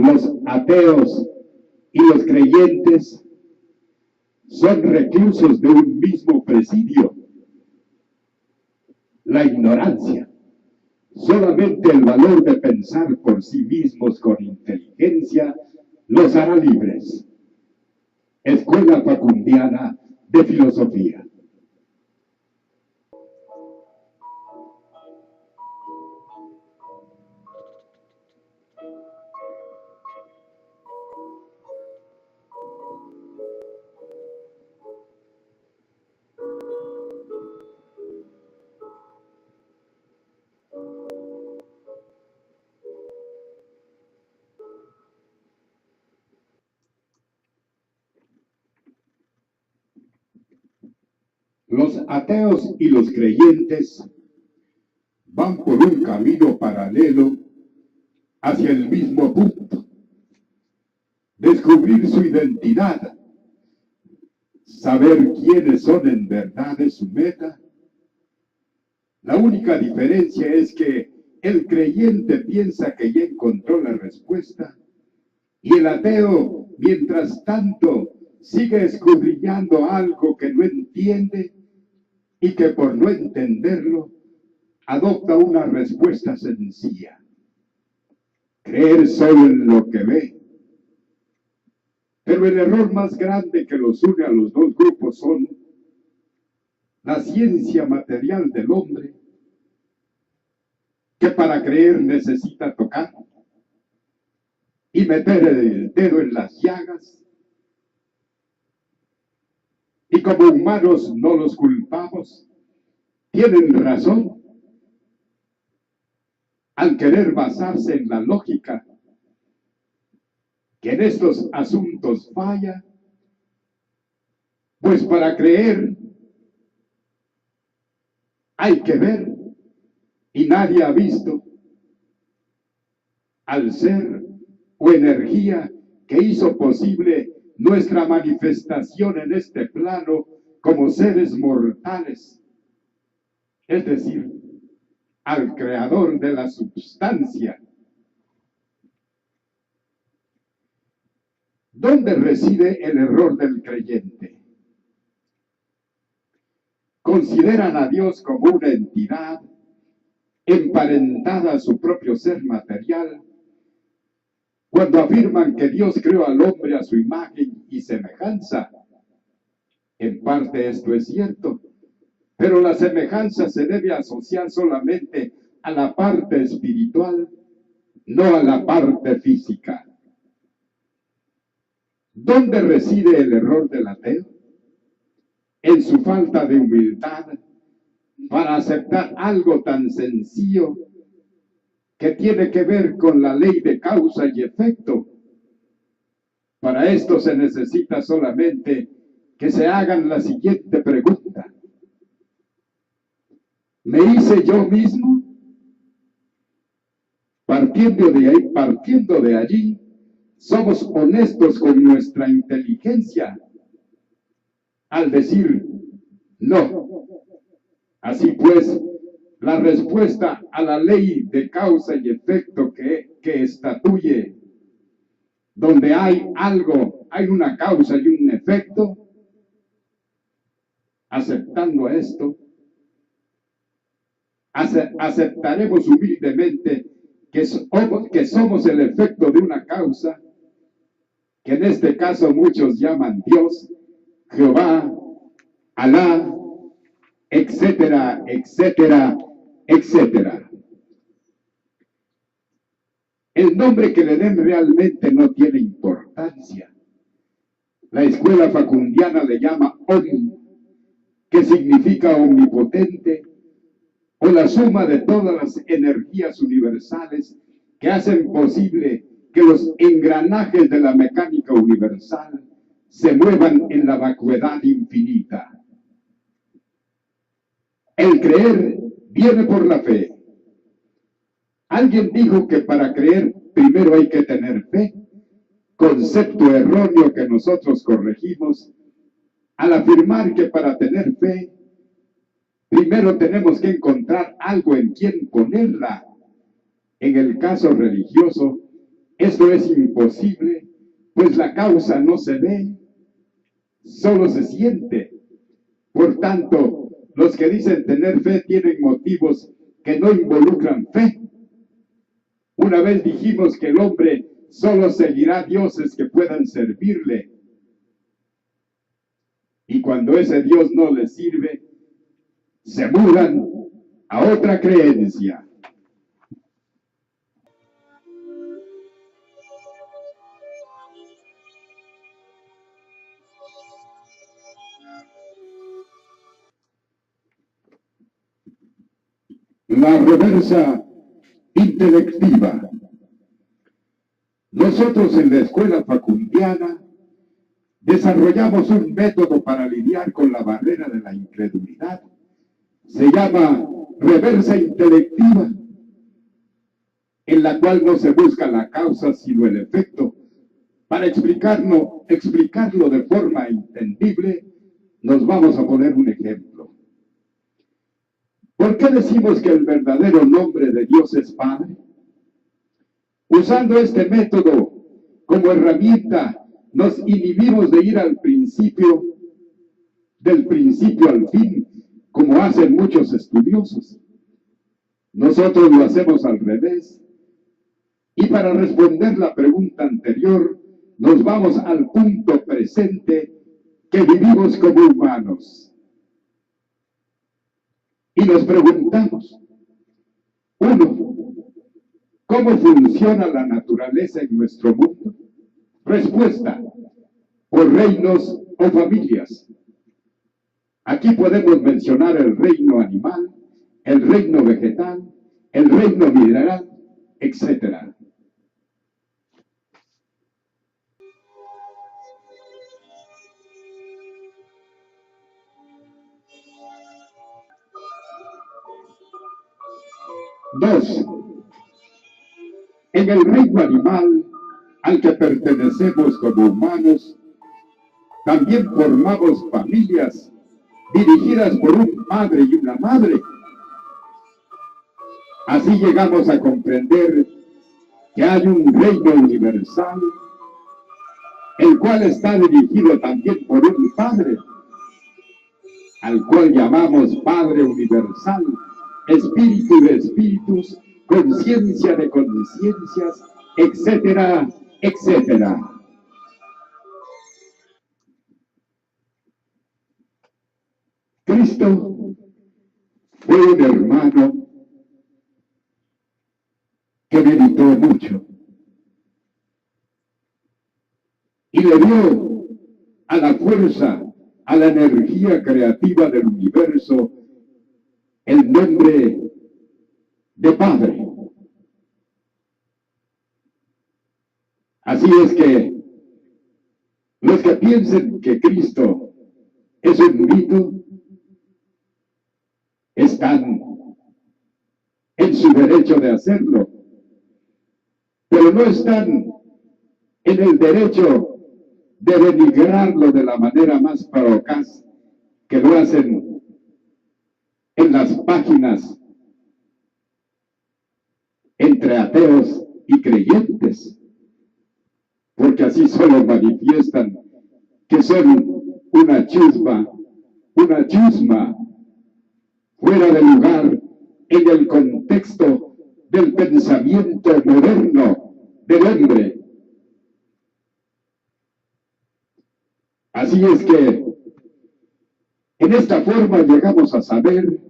Los ateos y los creyentes son reclusos de un mismo presidio. La ignorancia, solamente el valor de pensar por sí mismos con inteligencia, los hará libres. Escuela Facundiana de Filosofía. Los ateos y los creyentes van por un camino paralelo hacia el mismo punto. Descubrir su identidad, saber quiénes son en verdad es su meta. La única diferencia es que el creyente piensa que ya encontró la respuesta y el ateo, mientras tanto, sigue escudriñando algo que no entiende y que por no entenderlo adopta una respuesta sencilla: creer solo en lo que ve. Pero el error más grande que los une a los dos grupos son la ciencia material del hombre, que para creer necesita tocar y meter el dedo en las llagas. Y como humanos no los culpamos, tienen razón al querer basarse en la lógica, que en estos asuntos falla, pues para creer hay que ver, y nadie ha visto al ser o energía que hizo posible nuestra manifestación en este plano como seres mortales, es decir, al creador de la substancia. ¿Dónde reside el error del creyente? Consideran a Dios como una entidad emparentada a su propio ser material, cuando afirman que Dios creó al hombre a su imagen y semejanza. En parte esto es cierto, pero la semejanza se debe asociar solamente a la parte espiritual, no a la parte física. ¿Dónde reside el error del ateo? En su falta de humildad para aceptar algo tan sencillo que tiene que ver con la ley de causa y efecto. Para esto se necesita solamente que se hagan la siguiente pregunta: ¿me hice yo mismo? Partiendo de allí, somos honestos con nuestra inteligencia al decir no. Así pues, la respuesta a la ley de causa y efecto que estatuye, donde hay algo, hay una causa y un efecto, aceptando esto, aceptaremos humildemente que somos el efecto de una causa, que en este caso muchos llaman Dios, Jehová, Alá, etcétera, etcétera, etcétera. El nombre que le den realmente no tiene importancia. La escuela facundiana le llama Om, que significa omnipotente, o la suma de todas las energías universales que hacen posible que los engranajes de la mecánica universal se muevan en la vacuidad infinita. El creer viene por la fe. Alguien dijo que para creer primero hay que tener fe, concepto erróneo que nosotros corregimos al afirmar que para tener fe primero tenemos que encontrar algo en quien ponerla. En el caso religioso, Esto es imposible, pues la causa no se ve, solo se siente. Por tanto, los que dicen tener fe tienen motivos que no involucran fe. Una vez dijimos que el hombre solo seguirá dioses que puedan servirle. Y cuando ese Dios no les sirve, se mudan a otra creencia. La reversa intelectiva. Nosotros en la escuela facundiana desarrollamos un método para lidiar con la barrera de la incredulidad. Se llama reversa intelectiva, en la cual no se busca la causa sino el efecto. Para explicarlo de forma entendible, nos vamos a poner un ejemplo. ¿Por qué decimos que el verdadero nombre de Dios es Padre? Usando este método como herramienta, nos inhibimos de ir al principio, del principio al fin, como hacen muchos estudiosos. Nosotros lo hacemos al revés. Y para responder la pregunta anterior, nos vamos al punto presente que vivimos como humanos. Y nos preguntamos, 1. ¿Cómo funciona la naturaleza en nuestro mundo? Respuesta, por reinos o familias. Aquí podemos mencionar el reino animal, el reino vegetal, el reino mineral, etc. Dos, en el reino animal al que pertenecemos como humanos, también formamos familias dirigidas por un padre y una madre. Así llegamos a comprender que hay un reino universal, el cual está dirigido también por un Padre, al cual llamamos Padre Universal, Espíritu de espíritus, conciencia de conciencias, etcétera, etcétera. Cristo fue un hermano que meditó mucho y le dio a la fuerza, a la energía creativa del universo, el nombre de Padre. Así es que los que piensen que Cristo es un mito, están en su derecho de hacerlo, pero no están en el derecho de denigrarlo de la manera más provocaz que lo hacen en las páginas entre ateos y creyentes, porque así solo manifiestan que son una chusma fuera de lugar en el contexto del pensamiento moderno del hombre. Así es que en esta forma llegamos a saber,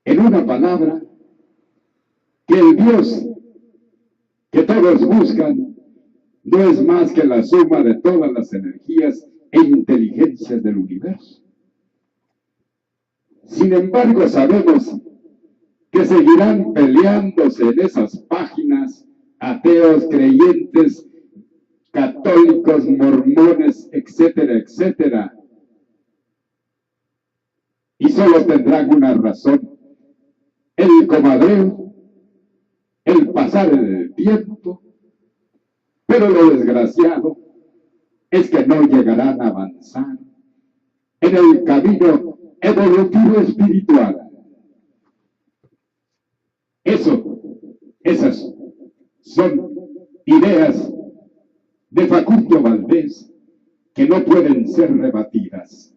en una palabra, que el Dios que todos buscan no es más que la suma de todas las energías e inteligencias del universo. Sin embargo, sabemos que seguirán peleándose en esas páginas ateos, creyentes, católicos, mormones, etcétera, etcétera. Y solo tendrán una razón: el comadreo, el pasar del tiempo. Pero lo desgraciado es que no llegarán a avanzar en el camino evolutivo espiritual. Esas son ideas de Facundo Valdés que no pueden ser rebatidas.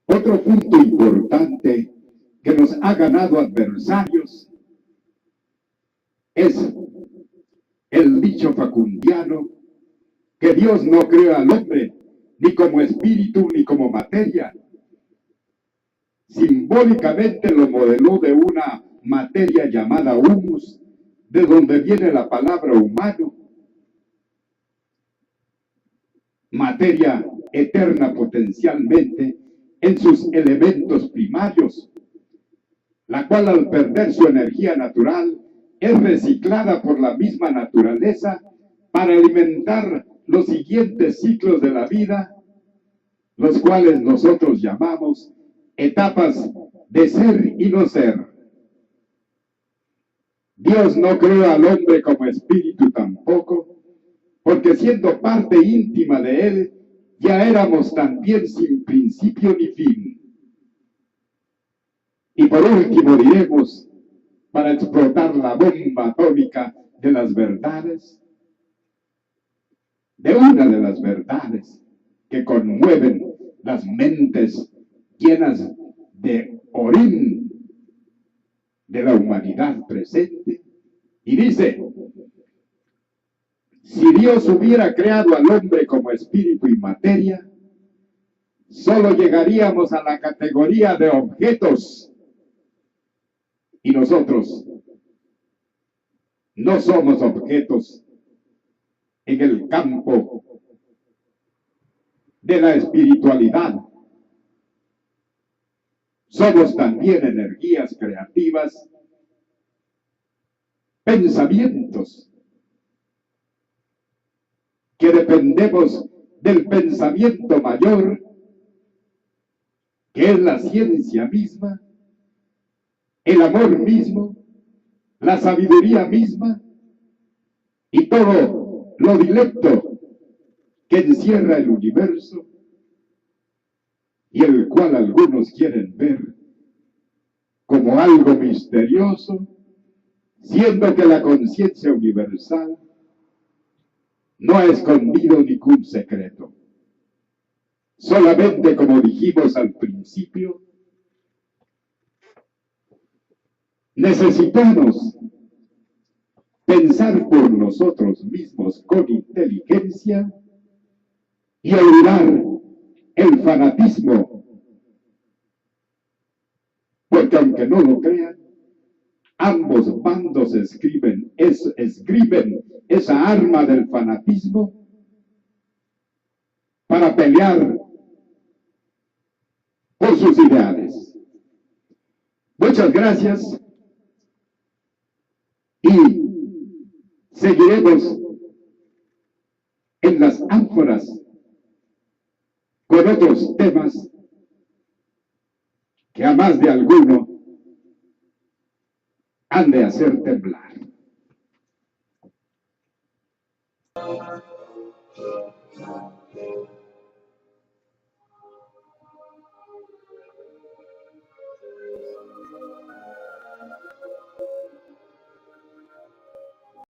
Otro punto importante que nos ha ganado adversarios es el dicho facundiano que Dios no creó al hombre ni como espíritu ni como materia. Simbólicamente lo modeló de una materia llamada humus, de donde viene la palabra humano, materia eterna potencialmente en sus elementos primarios, la cual al perder su energía natural es reciclada por la misma naturaleza para alimentar los siguientes ciclos de la vida, los cuales nosotros llamamos etapas de ser y no ser. Dios no creó al hombre como espíritu tampoco, porque siendo parte íntima de él, ya éramos también sin principio ni fin. Y por último diremos, para explotar la bomba atómica de las verdades, de una de las verdades que conmueven las mentes llenas de orín de la humanidad presente, y dice: si Dios hubiera creado al hombre como espíritu y materia, solo llegaríamos a la categoría de objetos, y nosotros no somos objetos en el campo de la espiritualidad. Somos también energías creativas, pensamientos, que dependemos del pensamiento mayor, que es la ciencia misma, el amor mismo, la sabiduría misma y todo lo directo que encierra el universo y el cual algunos quieren ver como algo misterioso, siendo que la conciencia universal no ha escondido ningún secreto. Solamente, como dijimos al principio, necesitamos pensar por nosotros mismos con inteligencia y olvidar el fanatismo, porque aunque no lo crean, ambos bandos escriben esa arma del fanatismo para pelear por sus ideales. Muchas gracias y seguiremos en las ánforas con otros temas que a más de alguno han de hacer temblar.